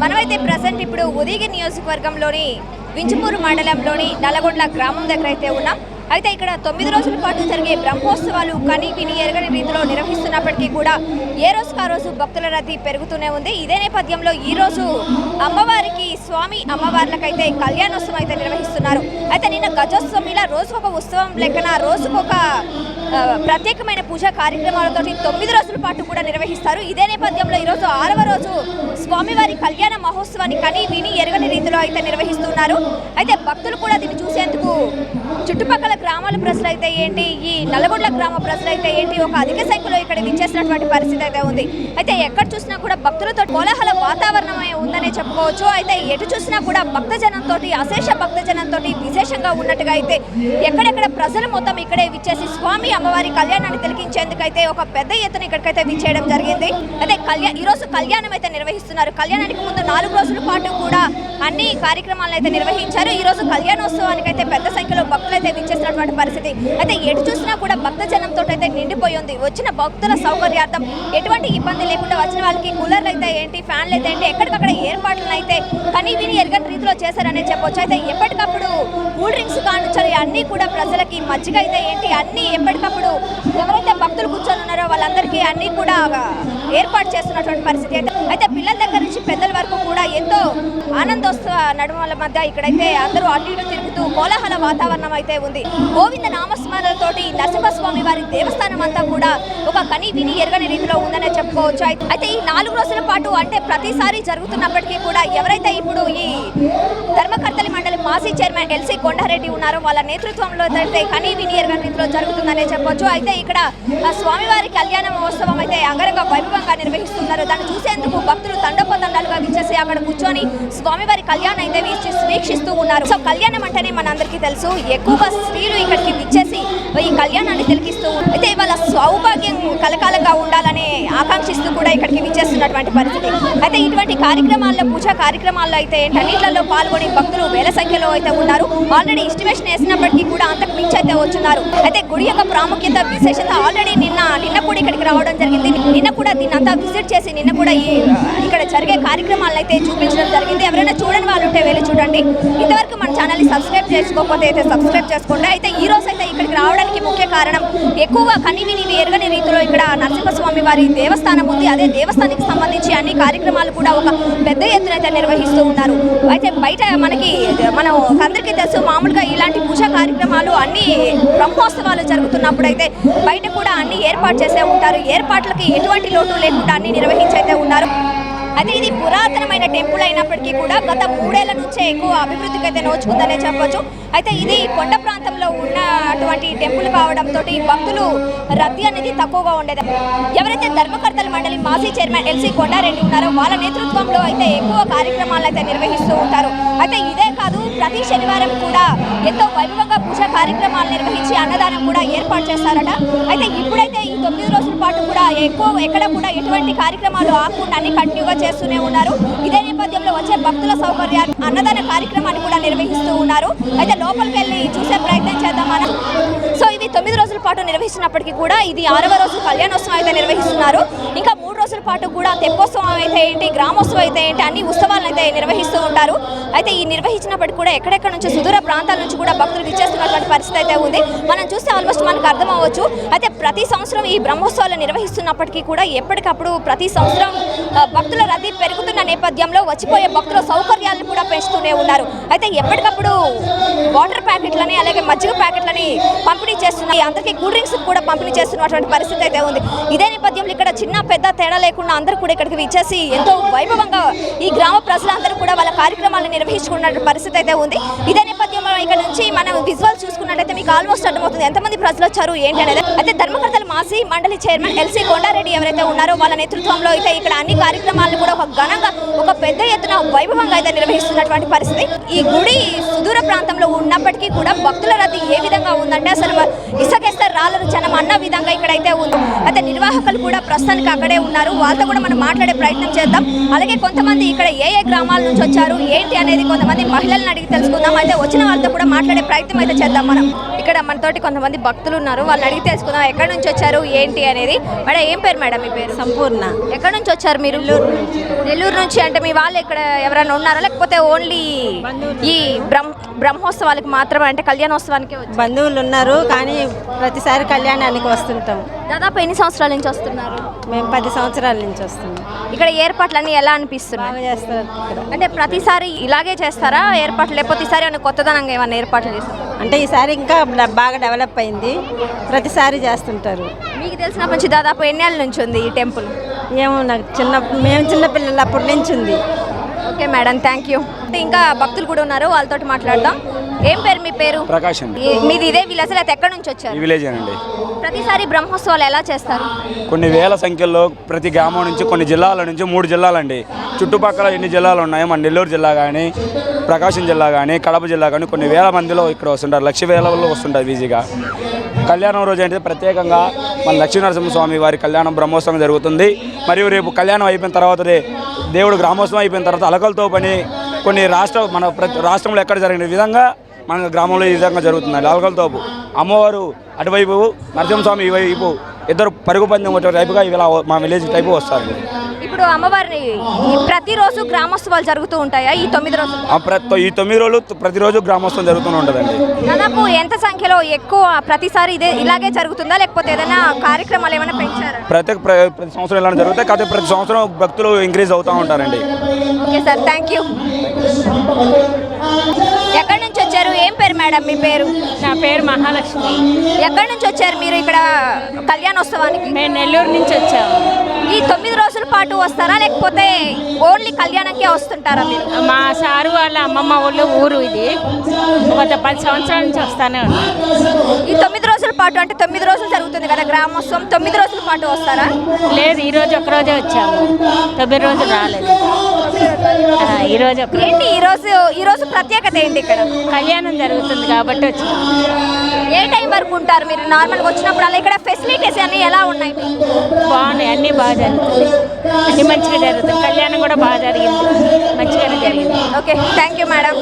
మనమైతే ప్రెజెంట్ ఇప్పుడు ఉదయగిరి నియోజకవర్గంలోని వింజమూరు మండలంలోని నల్లగొండ్ల గ్రామం దగ్గర అయితే ఉన్నాం. అయితే ఇక్కడ 9 రోజుల పాటు జరిగే బ్రహ్మోత్సవాలు కని విని ఎరగని రీతిలో నిర్వహిస్తున్నప్పటికీ కూడా ఏ రోజుకు ఆ రోజు భక్తుల రద్దీ పెరుగుతూనే ఉంది. ఇదే నేపథ్యంలో ఈ రోజు అమ్మవారికి స్వామి అమ్మవార్లకైతే కళ్యాణోత్సవం అయితే నిర్వహిస్తున్నారు. అయితే నిన్న గజోత్సవం ఇలా రోజుకొక ఉత్సవం లెక్కన రోజుకొక ప్రత్యేకమైన పూజా కార్యక్రమాలతో 9 రోజుల పాటు కూడా నిర్వహిస్తారు. ఇదే నేపథ్యంలో ఈరోజు 6వ రోజు స్వామివారి కళ్యాణ మహోత్సవాన్ని కని విని ఎరగని రీతిలో అయితే నిర్వహిస్తున్నారు. అయితే భక్తులు కూడా దీన్ని చూసేందుకు చుట్టుపక్కల గ్రామాల ప్రజలు అయితే ఏంటి, ఈ నల్లగొండ్ల గ్రామ ప్రజలు అయితే ఏంటి, ఒక అధిక సంఖ్యలో ఇక్కడ విచ్చేసినటువంటి పరిస్థితి అయితే ఉంది. అయితే ఎక్కడ చూసినా కూడా భక్తులతో కోలాహల వాతావరణమే ఉందనే చెప్పుకోవచ్చు. అయితే ఎటు చూసినా కూడా భక్తజనంతో అశేష భక్తజనంతో విశేషంగా ఉన్నట్టుగా అయితే ఎక్కడెక్కడ ప్రజలు మొత్తం ఇక్కడే విచ్చేసి స్వామి అమ్మవారి కళ్యాణాన్ని తిలకించేందుకైతే ఒక పెద్ద ఎత్తున ఇక్కడికైతే విచ్చేయడం జరిగింది. అయితే ఈరోజు కళ్యాణం అయితే నిర్వహిస్తున్నారు. కళ్యాణానికి ముందు 4 రోజుల పాటు కూడా అన్ని కార్యక్రమాలను అయితే నిర్వహించారు. ఈ రోజు కళ్యాణోత్సవానికి అయితే పెద్ద సంఖ్యలో భక్తులు అయితే విచ్చేసినటువంటి పరిస్థితి. అయితే ఎటు చూసినా కూడా భక్తజనంతో అయితే నిండిపోయి ఉంది. వచ్చిన భక్తుల సౌకర్యార్థం ఎటువంటి ఇబ్బంది లేకుండా వచ్చిన వాళ్ళకి కూలర్లు అయితే ఏంటి, ఫ్యాన్లు అయితే ఏంటి, ఎక్కడికక్కడ ఏర్పాట్లను అయితే కని విని ఎరగని రీతిలో చేశారనే చెప్పొచ్చు. అయితే ఎప్పటికప్పుడు కూల్ డ్రింక్స్ కానుంచాలి అన్నీ కూడా ప్రజలకి మజ్జిగ అయితే ఏంటి అన్నీ ఎప్పటికప్పుడు ఎవరైతే భక్తులు కూర్చొని ఉన్నారో వాళ్ళందరికీ అన్నీ కూడా ఏర్పాటు చేస్తున్నటువంటి పరిస్థితి. అయితే పిల్లల దగ్గర నుంచి పెద్దల వరకు కూడా ఎంతో ఆనందోత్సవ నడుమల మధ్య ఇక్కడైతే అందరూ అటు ఇటు తిరుగుతూ కోలాహల వాతావరణం అయితే ఉంది. గోవింద నామస్మరణతోటి నరసింహస్వామి వారి దేవస్థానం అంతా కూడా ఒక కని విని ఎరగని రీతిలో ఉందనే చెప్పుకోవచ్చు. అయితే ఈ 4 రోజుల పాటు అంటే ప్రతిసారి జరుగుతున్నప్పటికీ కూడా ఎవరైతే ఇప్పుడు ఈ ధర్మకర్తలి మండలి మాజీ చైర్మన్ ఎల్సీ కొండారెడ్డి ఉన్నారో వాళ్ళ నేతృత్వంలో అయితే కని విని ఎరగని రీతిలో జరుగుతుందనే చెప్పొచ్చు. అయితే ఇక్కడ స్వామివారి కళ్యాణ మహోత్సవం అయితే అంగరంగ వైభవంగా నిర్వహిస్తున్నారు. దాన్ని చూసేందుకు భక్తులు తండోపతండాలుగా విచ్చేసి అక్కడ కూర్చొని స్వామివారి కళ్యాణం అయితే వీక్షిస్తూ ఉన్నారు. సో కళ్యాణం అంటేనే మనందరికీ తెలుసు, ఎక్కువగా స్త్రీలు ఇక్కడికి విచ్చేసి ఈ కళ్యాణాన్ని తిలకిస్తూ అయితే వాళ్ళ సౌభాగ్యం కలకాలంగా ఉండాలని ఆకాంక్షిస్తూ కూడా ఇక్కడికి విచ్చేస్తున్నటువంటి పరిస్థితి. అయితే ఇటువంటి కార్యక్రమాల్లో పూజా కార్యక్రమాల్లో అయితే అన్నింటిలో పాల్గొని భక్తులు వేల సంఖ్యలో అయితే ఉన్నారు. ఆల్రెడీ ఎస్టిమేషన్ వేసినప్పటికీ కూడా అంతకు మించి అయితే వచ్చున్నారు. అయితే గుడి యొక్క ప్రాముఖ్యత విశేషత ఆల్రెడీ నిన్న కూడా ఇక్కడికి రావడం జరిగింది. నిన్న కూడా దీన్ని అంతా విజిట్ చేసి నిన్న కూడా ఇక్కడ జరిగే కార్యక్రమాలను అయితే చూపించడం జరిగింది. ఎవరైనా చూడని వాళ్ళు ఉంటే వెళ్ళి చూడండి. ఇంతవరకు మన ఛానల్ని సబ్స్క్రైబ్ చేసుకోకపోతే అయితే సబ్స్క్రైబ్ చేసుకోండి. అయితే ఈ రోజు అయితే ఇక్కడికి రావడానికి ముఖ్య కారణం ఎక్కువగా కని విని ఎరగని రీతిలో ఇక్కడ నరసింహస్వామి వారి దేవస్థానం ఉంది. అదే దేవస్థానానికి సంబంధించి అన్ని కార్యక్రమాలు కూడా ఒక పెద్ద ఎత్తున అయితే నిర్వహిస్తూ ఉన్నారు. అయితే బయట మనం అందరికీ తెలుసు, మామూలుగా ఇలాంటి పూజా కార్యక్రమాలు అన్ని బ్రహ్మోత్సవాలు జరుగుతున్నప్పుడు అయితే బయట కూడా అన్ని ఏర్పాటు చేసే ఉంటారు. ఏర్పాట్లకి ఎటువంటి లోటు లేకుండా అన్ని నిర్వహించి అయితే ఉన్నారు. అయితే ఇది పురాతనమైన టెంపుల్ అయినప్పటికీ కూడా గత 3 ఏళ్ల నుంచే ఎక్కువ అభివృద్ధికి అయితే నోచుకుందనే చెప్పొచ్చు. అయితే ఇది కొండ ప్రాంతంలో ఉన్నటువంటి టెంపుల్ కావడంతో భక్తులు రద్దీ అనేది తక్కువగా ఉండేది. ఎవరైతే ధర్మకర్తల మండలి మాజీ చైర్మన్ ఎల్సీ కొండారెడ్డి ఉన్నారో వాళ్ళ నేతృత్వంలో అయితే ఎక్కువ కార్యక్రమాలు అయితే నిర్వహిస్తూ ఉంటారు. అయితే ఇదే కాదు, ప్రతి శనివారం కూడా ఎంతో వైభవంగా పూజా కార్యక్రమాలు నిర్వహించి అన్నదానం కూడా ఏర్పాటు చేస్తారట. అయితే ఇప్పుడైతే ఈ 9 రోజుల పాటు కూడా ఎక్కడ కూడా ఎటువంటి కార్యక్రమాలు ఆకుండా అన్ని కంటిన్యూగా చేస్తూనే ఉన్నారు. ఇదే నేపథ్యంలో వచ్చే భక్తుల సౌకర్యాలు అన్నదాన కార్యక్రమాన్ని కూడా నిర్వహిస్తూ ఉన్నారు. అయితే లోపలికి వెళ్ళి చూసే ప్రయత్నం చేద్దాం మనం. సో ఇవి 9 రోజుల పాటు నిర్వహిస్తున్నప్పటికీ కూడా ఇది 6వ రోజు కళ్యాణోత్సవం అయితే నిర్వహిస్తున్నారు. ఇంకా 3 రోజుల పాటు కూడా తెప్పోత్సవం అయితే ఏంటి, గ్రామోత్సవం అయితే ఏంటి, అన్ని ఉత్సవాలను అయితే నిర్వహిస్తూ ఉంటారు. అయితే ఈ నిర్వహించినప్పటికీ కూడా ఎక్కడెక్కడ నుంచి సుదూర ప్రాంతాల నుంచి కూడా భక్తులు విచ్చేస్తున్నటువంటి పరిస్థితి అయితే ఉంది. మనం చూస్తే ఆల్మోస్ట్ మనకు అర్థం అవ్వచ్చు. అయితే ప్రతి సంవత్సరం ఈ బ్రహ్మోత్సవాలు నిర్వహిస్తున్నప్పటికీ కూడా ఎప్పటికప్పుడు ప్రతి సంవత్సరం భక్తుల రద్దీ పెరుగుతున్న నేపథ్యంలో వచ్చిపోయే భక్తుల సౌకర్యాలను కూడా పెంచుతూనే ఉన్నారు. అయితే ఎప్పటికప్పుడు వాటర్ ప్యాకెట్లని అలాగే మజ్జిగ ప్యాకెట్లని పంపిణీ చేస్తున్నాయి. అందరికీ కూల్ డ్రింక్స్ కూడా పంపిణీ చేస్తున్నటువంటి పరిస్థితి అయితే ఉంది. ఇదే నేపథ్యంలో ఇక్కడ చిన్న పెద్ద తేడా లేకుండా అందరూ కూడా ఇక్కడికి విచ్చేసి ఎంతో వైభవంగా ఈ గ్రామ ప్రజలందరూ కూడా వాళ్ళ కార్యక్రమాలను నిర్వహించుకున్న పరిస్థితి అయితే ఉంది. ఇదే నేపథ్యంలో ఇక్కడ నుంచి మనం విజువల్ చూసుకున్నట్టయితే మీకు ఆల్మోస్ట్ అర్థమవుతుంది ఎంతమంది ప్రజలు వచ్చారు ఏంటి అనేది. అయితే ధర్మకర్తల మాజీ మండలి చైర్మన్ ఎల్సీ కొండారెడ్డి ఎవరైతే ఉన్నారో వాళ్ళ నేతృత్వంలో అయితే ఇక్కడ అన్ని కార్యక్రమాలను కూడా ఒక ఘనంగా ఒక పెద్ద ఎత్తున వైభవంగా అయితే నిర్వహిస్తున్నటువంటి పరిస్థితి. ఈ గుడి సుదూర ప్రాంతంలో ఉన్నప్పటికీ కూడా భక్తుల రద్దీ ఏ విధంగా ఉందంటే అసలు ఇసుకేస్తే రాళ్ళను జనం అన్న విధంగా ఇక్కడైతే ఉంది. అయితే నిర్వాహకులు కూడా ప్రస్తుతానికి అక్కడే ఉన్నారు. వాళ్ళతో కూడా మనం మాట్లాడే ప్రయత్నం చేద్దాం. అలాగే కొంతమంది ఇక్కడ ఏ గ్రామాల నుంచి వచ్చారు ఏంటి అనేది కొంతమంది మహిళలను అడిగి తెలుసుకుందాం. అయితే వచ్చిన వాళ్ళతో కూడా మాట్లాడే ప్రయత్నం అయితే చేద్దాం మనం. ఇక్కడ మనతోటి కొంతమంది భక్తులు ఉన్నారు, వాళ్ళని అడిగి తెలుసుకుందాం ఎక్కడి నుంచి వచ్చారు ఏంటి అనేది. మేడం ఏం పేరు మేడం మీ పేరు? సంపూర్ణ. ఎక్కడి నుంచి వచ్చారు మీరు? నెల్లూరు నుంచి. అంటే మీ వాళ్ళు ఇక్కడ ఎవరైనా ఉన్నారా లేకపోతే ఓన్లీ ఈ బ్రహ్మోత్సవాలకు మాత్రమే, అంటే కళ్యాణోత్సవానికి బంధువులు ఉన్నారు కానీ ప్రతిసారి కళ్యాణానికి వస్తుంటాం. దాదాపు ఎన్ని సంవత్సరాల నుంచి వస్తున్నారు? మేము 10 సంవత్సరాల నుంచి వస్తున్నాం. ఇక్కడ ఏర్పాట్లన్నీ ఎలా అనిపిస్తున్నాయి? బాగా చేస్తారు ఇక్కడ. అంటే ప్రతిసారి ఇలాగే చేస్తారా ఏర్పాట్లు, లేకపోతే ఈసారి ఏమైనా కొత్తదనంగా ఏమైనా ఏర్పాట్లు చేస్తారా? అంటే ఈసారి ఇంకా బాగా డెవలప్ అయింది, ప్రతిసారి చేస్తుంటారు. మీకు తెలిసినప్పటి నుంచి దాదాపు ఎన్ని ఏళ్ళ నుంచి ఉంది ఈ టెంపుల్? ఏమో నాకు మేము చిన్నపిల్లలు అప్పటి నుంచి ఉంది. Okay madam, thank you. ఇంకా భక్తులు కూడా ఉన్నారు, వాళ్ళతోటి మాట్లాడదాం. ఏం పేరు మీ పేరు? ప్రకాష్ అండి. మీది ఇదే విలేజ్ అయితే ఎక్కడి నుంచి వచ్చారు? ఈ విలేజ్ అండి. ప్రతిసారి బ్రహ్మోత్సవాలు ఎలా చేస్తారు? కొన్ని వేల సంఖ్యలో ప్రతి గ్రామం నుంచి, కొన్ని జిల్లాల నుంచి, 3 జిల్లాలండి. చుట్టుపక్కల ఎన్ని జిల్లాలు ఉన్నాయో, మన నెల్లూరు జిల్లా కానీ, ప్రకాశం జిల్లా కానీ, కడప జిల్లా కానీ కొన్ని వేల మందిలో ఇక్కడ వస్తుంటారు. లక్ష వేలలో వస్తుంటారు ఈజీగా. కళ్యాణం రోజు అంటే ప్రత్యేకంగా మన లక్ష్మీనరసింహస్వామి వారి కళ్యాణం బ్రహ్మోత్సవం జరుగుతుంది. మరియు రేపు కళ్యాణం అయిపోయిన తర్వాత దేవుడు గ్రామోత్సవం అయిపోయిన తర్వాత అలకలతో పని కొన్ని మన రాష్ట్రంలో ఎక్కడ జరిగిన విధంగా మన గ్రామంలో ఈ విధంగా జరుగుతుంది. అలకలతోపు అమ్మవారు అటువైపు, నరసింహస్వామి ఈ వైపు, ఇద్దరు పరుగు పందెం వచ్చే టైపుగా ఇలా మా విలేజ్ టైపు వస్తారు. ఇప్పుడు అమ్మవారిని ప్రతిరోజు గ్రామోత్సవాలు జరుగుతూ ఉంటాయా ఈ 9 రోజులు? ఈ 9 రోజులు ప్రతిరోజు గ్రామోత్సవం జరుగుతూనే ఉంటుందండి. దాదాపు ఎంత సంఖ్యలో ఎక్కువ ప్రతిసారి ఇలాగే జరుగుతుందా లేకపోతే ఏదైనా కార్యక్రమాలు ఏమైనా పెంచారా? ప్రతి సంవత్సరం ఇలా జరుగుతాయి, కాకపోతే ప్రతి సంవత్సరం భక్తులు ఇంక్రీజ్ అవుతూ ఉంటారండి. Okay sir, thank you. ఎక్కడి నుంచి వచ్చారు? ఏం పేరు మేడం మీ పేరు? నా పేరు మహాలక్ష్మి. ఎక్కడి నుంచి వచ్చారు మీరు ఇక్కడ కళ్యాణోత్సవానికి? మేము నెల్లూరు నుంచి వచ్చాము. ఈ 9 రోజుల పాటు వస్తారా లేకపోతే ఓన్లీ కళ్యాణంకే వస్తుంటారా మీరు? మా సారు వాళ్ళ అమ్మమ్మ వాళ్ళు ఊరు ఇది. గత 10 సంవత్సరాల నుంచి వస్తానే ఉన్నాం. ఈ 9 రోజుల పాటు, అంటే 9 రోజులు జరుగుతుంది కదా గ్రామోత్సవం, 9 రోజుల పాటు వస్తారా? లేదు, ఈరోజు ఒక్కరోజే వచ్చాము, 9 రోజులు రాలేదు. ఈరోజు ఏంటి ఈ రోజు ప్రత్యేకత ఏంటి? ఇక్కడ కళ్యాణం జరుగుతుంది కాబట్టి వచ్చాము. ఏ టైం వరకు ఉంటారు మీరు నార్మల్గా వచ్చినప్పుడు? అలా ఇక్కడ ఫెసిలిటీస్ అన్ని ఎలా ఉన్నాయి? బాగున్నాయి, అన్నీ బాగా జరుగుతుంది, అన్నీ మంచిగా జరుగుతుంది. కళ్యాణం కూడా బాగా జరిగింది, మంచిగానే జరిగింది. Okay, thank you madam.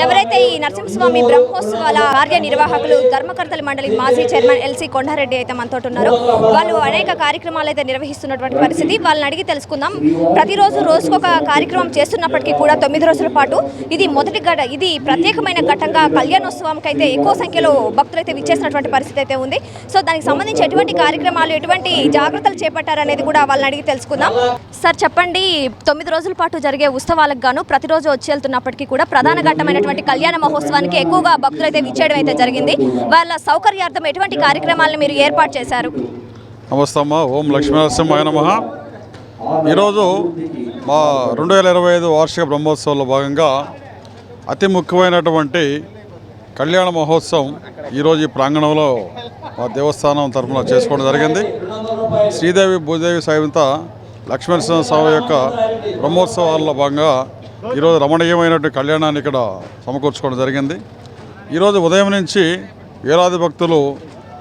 ఎవరైతే ఈ నరసింహస్వామి బ్రహ్మోత్సవాల కార్యనిర్వాహకులు ధర్మకర్తల మండలి మాజీ చైర్మన్ ఎల్సి కొండారెడ్డి అయితే మనతో ఉన్నారు. వాళ్ళు అనేక కార్యక్రమాలు అయితే నిర్వహిస్తున్నటువంటి పరిస్థితి, వాళ్ళని అడిగి తెలుసుకుందాం. ప్రతిరోజు రోజుకొక కార్యక్రమం చేస్తున్నప్పటికీ కూడా 9 రోజుల పాటు ఇది మొదటి ఇది ప్రత్యేకమైన ఘట్టంగా కళ్యాణోత్సవంకి అయితే ఎక్కువ సంఖ్యలో భక్తులు అయితే విచ్చేసినటువంటి పరిస్థితి అయితే ఉంది. సో దానికి సంబంధించి ఎటువంటి కార్యక్రమాలు, ఎటువంటి జాగ్రత్తలు చేపట్టారనేది కూడా వాళ్ళని అడిగి తెలుసుకుందాం. సార్ చెప్పండి, 9 రోజుల పాటు జరిగే ఉత్సవాలకు గాను ప్రతిరోజు వచ్చి వెళ్తున్నప్పటికీ కూడా ప్రధాన ఘట్టమైనటువంటి కళ్యాణ మహోత్సవానికి ఎక్కువగా భక్తులు అయితే విచ్చేయడం అయితే జరిగింది. వాళ్ళ సౌకర్యార్థం ఎటువంటి కార్యక్రమాలను మీరు ఏర్పాటు చేశారు? నమస్తే అమ్మ. ఓం లక్ష్మీనరసింహాయ నమః. ఈరోజు మా 2025 వార్షిక బ్రహ్మోత్సవంలో భాగంగా అతి ముఖ్యమైనటువంటి కళ్యాణ మహోత్సవం ఈరోజు ఈ ప్రాంగణంలో మా దేవస్థానం తరఫున చేసుకోవడం జరిగింది. శ్రీదేవి భూదేవి సహిత లక్ష్మీనరసింహస్వామి యొక్క బ్రహ్మోత్సవాల్లో భాగంగా ఈరోజు రమణీయమైనటువంటి కళ్యాణాన్ని ఇక్కడ సమకూర్చుకోవడం జరిగింది. ఈరోజు ఉదయం నుంచి వేలాది భక్తులు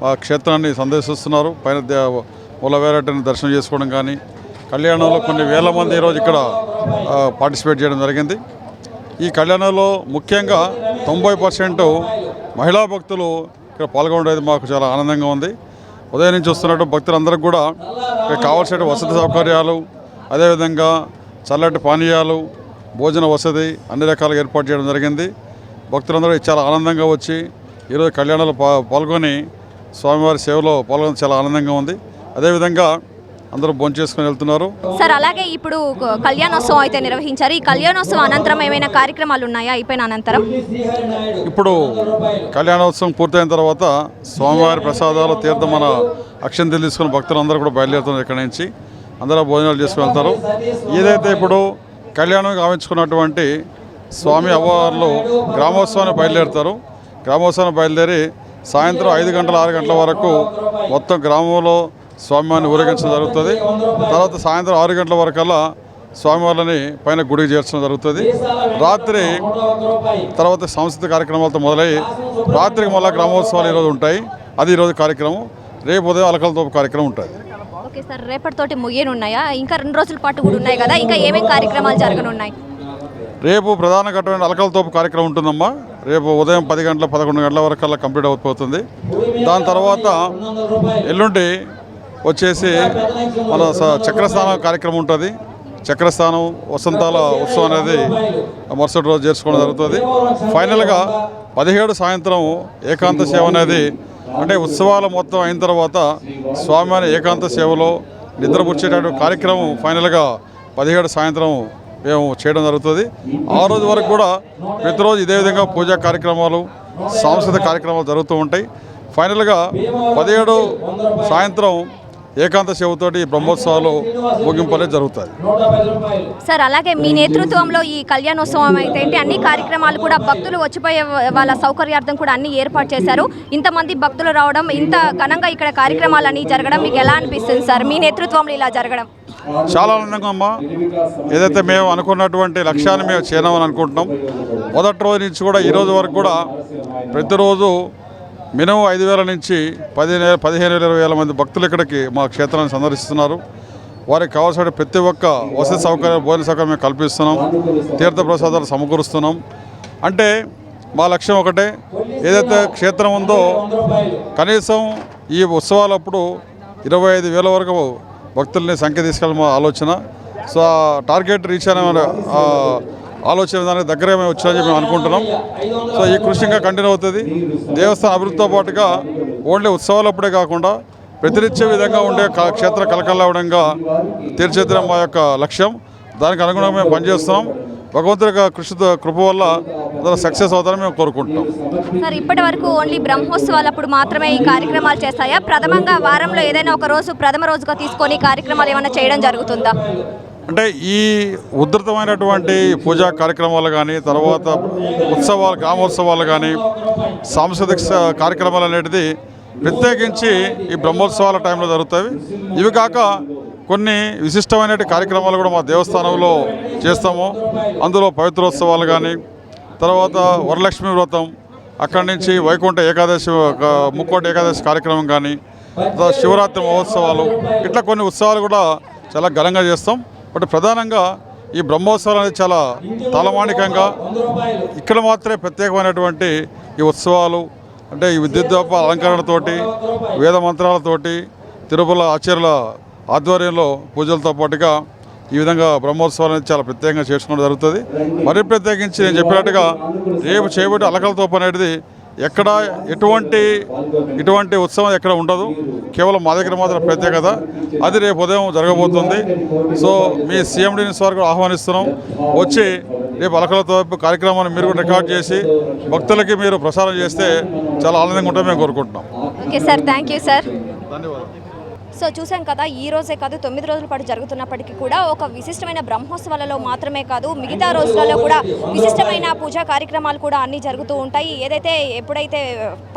ఆ క్షేత్రాన్ని సందర్శిస్తున్నారు. పైన మూలవేరటిని దర్శనం చేసుకోవడం కానీ, కళ్యాణంలో కొన్ని వేల మంది ఈరోజు ఇక్కడ పార్టిసిపేట్ చేయడం జరిగింది. ఈ కళ్యాణంలో ముఖ్యంగా 90% మహిళా భక్తులు ఇక్కడ పాల్గొనడం మాకు చాలా ఆనందంగా ఉంది. ఉదయం నుంచి వస్తున్నట్టు భక్తులందరికీ కూడా ఇక్కడ కావాల్సిన వసతి సౌకర్యాలు, అదేవిధంగా చల్లటి పానీయాలు, భోజన వసతి అన్ని రకాలుగా ఏర్పాటు చేయడం జరిగింది. భక్తులందరూ చాలా ఆనందంగా వచ్చి ఈరోజు కళ్యాణంలో పాల్గొని స్వామివారి సేవలో పాల్గొనడం చాలా ఆనందంగా ఉంది. అదేవిధంగా అందరూ భోంచేసుకుని వెళ్తున్నారు. సార్ అలాగే ఇప్పుడు కళ్యాణోత్సవం అయితే నిర్వహించారు. ఈ కళ్యాణోత్సవం అనంతరం ఏమైనా కార్యక్రమాలు ఉన్నాయా? అయిపోయిన అనంతరం ఇప్పుడు కళ్యాణోత్సవం పూర్తయిన తర్వాత స్వామివారి ప్రసాదాలు, తీర్థం, మన అక్షంతలు తీసుకుని భక్తులందరూ కూడా బయలుదేరుతున్నారు. ఇక్కడి నుంచి అందరూ భోజనాలు చేసుకుని వెళ్తారు. ఏదైతే ఇప్పుడు కళ్యాణం గావించుకున్నటువంటి స్వామి అమ్మవార్లు గ్రామోత్సవాన్ని బయలుదేరుతారు. గ్రామోత్సవాన్ని బయలుదేరి సాయంత్రం 5 గంటల 6 గంటల వరకు మొత్తం గ్రామంలో స్వామివారిని ఊరేగించడం జరుగుతుంది. తర్వాత సాయంత్రం 6 గంటల వరకల్లా స్వామివారిని పైన గుడికి చేర్చడం జరుగుతుంది. రాత్రి తర్వాత సాంస్కృతిక కార్యక్రమాలతో మొదలై రాత్రికి మళ్ళీ గ్రామోత్సవాలు ఈరోజు ఉంటాయి. అది ఈరోజు కార్యక్రమం. రేపు ఉదయం అలకలతో కార్యక్రమం ఉంటుంది. ఓకే సార్, రేపటితోటి ముగియనున్నాయా? ఇంకా 2 రోజుల పాటు కూడా ఉన్నాయి కదా, ఇంకా ఏమేమి కార్యక్రమాలు జరగనున్నాయి? రేపు ప్రధాన ఘట్టమైన అలకలతోపు కార్యక్రమం ఉంటుందమ్మా. రేపు ఉదయం 10 గంటల 11 గంటల వరకు అలా కంప్లీట్ అయిపోతుంది. దాని తర్వాత ఎల్లుండి వచ్చేసి మన చక్రస్నానం కార్యక్రమం ఉంటుంది. చక్రస్నానం వసంతాల ఉత్సవం అనేది మరుసటి రోజు చేసుకోవడం జరుగుతుంది. ఫైనల్గా 17 సాయంత్రం ఏకాంత సేవ అనేది, అంటే ఉత్సవాలు మొత్తం అయిన తర్వాత స్వామివారి ఏకాంత సేవలో నిద్రపుచ్చేటటువంటి కార్యక్రమం ఫైనల్గా 17 సాయంత్రం మేము చేయడం జరుగుతుంది. ఆ రోజు వరకు కూడా ప్రతిరోజు ఇదే విధంగా పూజా కార్యక్రమాలు, సాంస్కృతిక కార్యక్రమాలు జరుగుతూ ఉంటాయి. ఫైనల్గా 17 సాయంత్రం ఏకాంత సేవతోటి బ్రహ్మోత్సవాలు ముగింపు అనేది జరుగుతుంది. సార్, అలాగే మీ నేతృత్వంలో ఈ కళ్యాణోత్సవం అయితే ఏంటి, అన్ని కార్యక్రమాలు కూడా భక్తులు వచ్చిపోయే వాళ్ళ సౌకర్యార్థం కూడా అన్ని ఏర్పాటు చేశారు. ఇంతమంది భక్తులు రావడం, ఇంత ఘనంగా ఇక్కడ కార్యక్రమాలు అన్నీ జరగడం మీకు ఎలా అనిపిస్తుంది సార్, మీ నేతృత్వంలో ఇలా జరగడం? చాలా ఆనందంగా అమ్మా. ఏదైతే మేము అనుకున్నటువంటి లక్ష్యాన్ని మేము చేరామని అనుకుంటున్నాం. మొదటి రోజు నుంచి కూడా ఈరోజు వరకు కూడా ప్రతిరోజు మినిమం 5,000 నుంచి 15,000-20,000 మంది భక్తులు ఇక్కడికి మా క్షేత్రాన్ని సందర్శిస్తున్నారు. వారికి కావాల్సిన ప్రతి ఒక్క వసతి సౌకర్యం, భోజన సౌకర్యం మేము కల్పిస్తున్నాం. తీర్థ ప్రసాదాలు సమకూరుస్తున్నాం. అంటే మా లక్ష్యం ఒకటే, ఏదైతే క్షేత్రం ఉందో కనీసం ఈ ఉత్సవాలప్పుడు 25,000 వరకు భక్తుల్ని సంఖ్య తీసుకెళ్ళి మా ఆలోచన. సో ఆ టార్గెట్ రీచ్ అనే ఆలోచన దానికి దగ్గరే మేము వచ్చామని మేము అనుకుంటున్నాం. సో ఈ కృషి ఇంకా కంటిన్యూ అవుతుంది. దేవస్థాన అభివృద్ధితో పాటుగా ఓన్లీ ఉత్సవాలప్పుడే కాకుండా ప్రతినిత్య విధంగా ఉండే క్షేత్ర కలకల్లావడంగా తీర్చిదిద్దడం మా యొక్క లక్ష్యం. దానికి అనుగుణంగా మేము పనిచేస్తున్నాం. భగవంతుడి కృప వల్ల సక్సెస్ అవుతారని మేము కోరుకుంటున్నాం. సార్, ఇప్పటి వరకు ఓన్లీ బ్రహ్మోత్సవాలప్పుడు మాత్రమే ఈ కార్యక్రమాలు చేస్తాయా? ప్రథమంగా వారంలో ఏదైనా ఒక రోజు ప్రథమ రోజుగా తీసుకొని కార్యక్రమాలు ఏమైనా చేయడం జరుగుతుందా? అంటే ఈ ఉధృతమైనటువంటి పూజా కార్యక్రమాలు కానీ, తర్వాత ఉత్సవాలు, గ్రామోత్సవాలు కానీ, సాంస్కృతిక కార్యక్రమాలు అనేది ప్రత్యేకించి ఈ బ్రహ్మోత్సవాల టైంలో జరుగుతాయి. ఇవి కాక కొన్ని విశిష్టమైన కార్యక్రమాలు కూడా మా దేవస్థానంలో చేస్తాము. అందులో పవిత్రోత్సవాలు కానీ, తర్వాత వరలక్ష్మి వ్రతం, అక్కడి నుంచి వైకుంఠ ఏకాదశి, ముక్కోటి ఏకాదశి కార్యక్రమం కానీ, శివరాత్రి మహోత్సవాలు, ఇట్లా కొన్ని ఉత్సవాలు కూడా చాలా ఘనంగా చేస్తాం. బట్ ప్రధానంగా ఈ బ్రహ్మోత్సవాలు అనేది చాలా తలమానికంగా ఇక్కడ మాత్రమే ప్రత్యేకమైనటువంటి ఈ ఉత్సవాలు. అంటే ఈ విద్యుత్ దీప అలంకరణతోటి, వేద మంత్రాలతోటి, తిరుమల ఆచార్యుల ఆధ్వర్యంలో పూజలతో పాటుగా ఈ విధంగా బ్రహ్మోత్సవాలు అనేది చాలా ప్రత్యేకంగా చేసుకోవడం జరుగుతుంది. మరీ ప్రత్యేకించి నేను చెప్పినట్టుగా రేపు చేయబట్టి అలకలతోపు అనేది ఎక్కడ ఇటువంటి ఉత్సవం ఎక్కడ ఉండదు. కేవలం మా దగ్గర మాత్రం ప్రత్యేకత. అది రేపు ఉదయం జరగబోతుంది. సో మీ CMD న్యూస్ వారికి ఆహ్వానిస్తున్నాం. వచ్చి రేపు అలకలతో కార్యక్రమాన్ని మీరు కూడా రికార్డ్ చేసి భక్తులకి మీరు ప్రసారం చేస్తే చాలా ఆనందంగా ఉంటుందని మేము కోరుకుంటున్నాం. Okay sir, thank you sir. ధన్యవాదాలు. సో చూసాం కదా, ఈ రోజే కాదు 9 రోజుల పాటు జరుగుతున్నప్పటికీ కూడా ఒక విశిష్టమైన బ్రహ్మోత్సవాలలో మాత్రమే కాదు మిగతా రోజులలో కూడా విశిష్టమైన పూజా కార్యక్రమాలు కూడా అన్నీ జరుగుతూ ఉంటాయి. ఎప్పుడైతే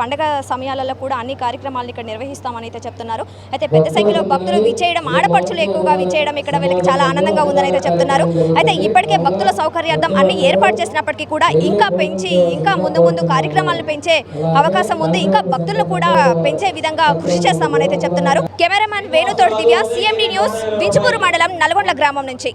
పండగ సమయాలలో కూడా అన్ని కార్యక్రమాలను ఇక్కడ నిర్వహిస్తామని అయితే చెప్తున్నారు. అయితే పెద్ద సంఖ్యలో భక్తులు విచ్చేయడం, ఆడపడుచులు ఎక్కువగా విచ్చేయడం ఇక్కడ వీళ్ళకి చాలా ఆనందంగా ఉందని అయితే చెప్తున్నారు. అయితే ఇప్పటికే భక్తుల సౌకర్యార్థం అన్ని ఏర్పాటు చేసినప్పటికీ కూడా ఇంకా పెంచి, ఇంకా ముందు కార్యక్రమాలను పెంచే అవకాశం ఉంది. ఇంకా భక్తులను కూడా పెంచే విధంగా కృషి చేస్తామని అయితే చెప్తున్నారు. కెమెరామెన్ వేణుతోటి దివ్య, CMD న్యూస్, వింజమూరు మండలం, నల్గొండ గ్రామం నుంచి.